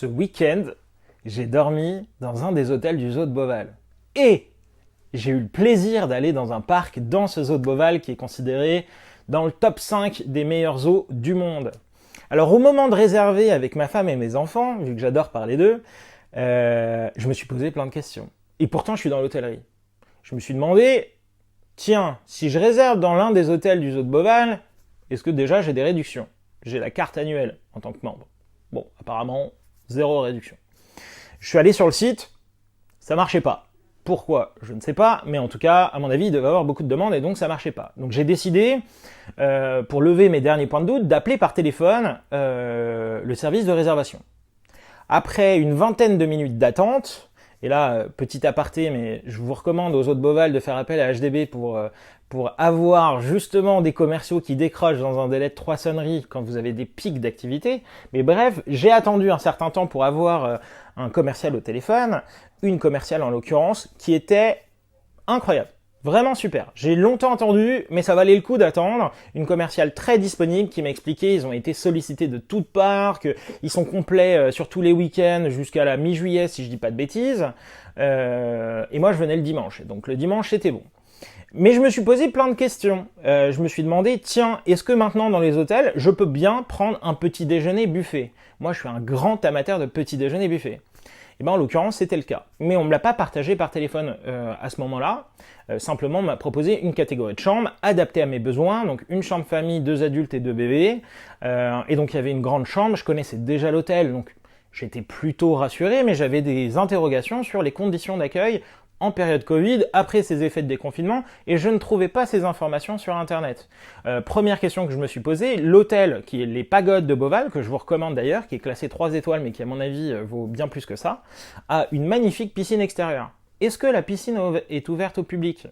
Ce week-end, j'ai dormi dans un des hôtels du zoo de Beauval. Et j'ai eu le plaisir d'aller dans un parc dans ce zoo de Beauval qui est considéré dans le top 5 des meilleurs zoos du monde. Alors au moment de réserver avec ma femme et mes enfants, vu que j'adore parler d'eux, je me suis posé plein de questions. Et pourtant je suis dans l'hôtellerie. Je me suis demandé, tiens, si je réserve dans l'un des hôtels du zoo de Beauval, est-ce que déjà j'ai des réductions? J'ai la carte annuelle en tant que membre. Bon, apparemment, zéro réduction. Je suis allé sur le site, ça marchait pas. Pourquoi? Je ne sais pas, mais en tout cas, à mon avis, il devait y avoir beaucoup de demandes et donc ça marchait pas. Donc j'ai décidé, pour lever mes derniers points de doute, d'appeler par téléphone le service de réservation. Après une vingtaine de minutes d'attente, et là, petit aparté, mais je vous recommande aux autres Beauval de faire appel à HDB pour avoir justement des commerciaux qui décrochent dans un délai de 3 sonneries quand vous avez des pics d'activité. Mais bref, j'ai attendu un certain temps pour avoir un commercial au téléphone, une commerciale en l'occurrence, qui était incroyable. Vraiment super. J'ai longtemps attendu, mais ça valait le coup d'attendre. Une commerciale très disponible qui m'a expliqué, ils ont été sollicités de toutes parts, qu'ils sont complets sur tous les week-ends jusqu'à la mi-juillet, si je dis pas de bêtises. Et moi, je venais le dimanche. Donc le dimanche, c'était bon. Mais je me suis posé plein de questions. Je me suis demandé, tiens, est-ce que maintenant dans les hôtels, je peux bien prendre un petit déjeuner buffet? Moi, je suis un grand amateur de petit déjeuner buffet. Et ben en l'occurrence, c'était le cas. Mais on ne me l'a pas partagé par téléphone à ce moment-là. Simplement, on m'a proposé une catégorie de chambres adaptée à mes besoins. Donc une chambre famille, 2 adultes et 2 bébés. Et donc il y avait une grande chambre. Je connaissais déjà l'hôtel, donc j'étais plutôt rassuré, mais j'avais des interrogations sur les conditions d'accueil en période Covid, après ces effets de déconfinement, et je ne trouvais pas ces informations sur Internet. Première question que je me suis posée, l'hôtel, qui est les Pagodes de Beauval, que je vous recommande d'ailleurs, qui est classé 3 étoiles, mais qui à mon avis vaut bien plus que ça, a une magnifique piscine extérieure. Est-ce que la piscine est ouverte au public?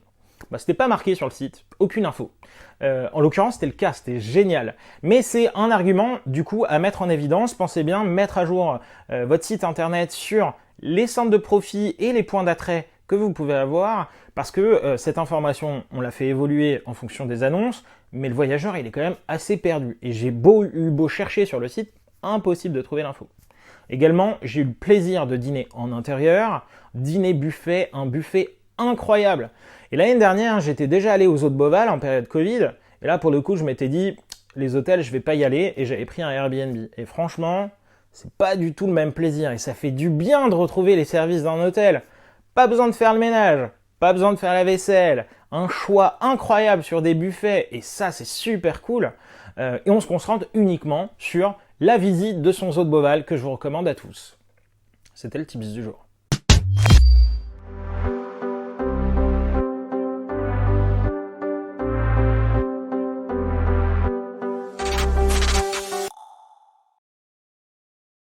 C'était pas marqué sur le site, aucune info. En l'occurrence, c'était le cas, c'était génial. Mais c'est un argument, du coup, à mettre en évidence. Pensez bien mettre à jour votre site internet sur les centres de profit et les points d'attrait que vous pouvez avoir, parce que cette information, on l'a fait évoluer en fonction des annonces, mais le voyageur, il est quand même assez perdu. Et j'ai eu beau chercher sur le site, impossible de trouver l'info. Également, j'ai eu le plaisir de dîner en intérieur, dîner buffet, un buffet incroyable. Et l'année dernière, j'étais déjà allé aux Eaux de Beauval en période Covid, et là, pour le coup, je m'étais dit, les hôtels, je vais pas y aller, et j'avais pris un Airbnb. Et franchement, c'est pas du tout le même plaisir, et ça fait du bien de retrouver les services d'un hôtel. Pas besoin de faire le ménage, pas besoin de faire la vaisselle, un choix incroyable sur des buffets, et ça c'est super cool. Et on se concentre uniquement sur la visite de son zoo de Beauval que je vous recommande à tous. C'était le tips du jour.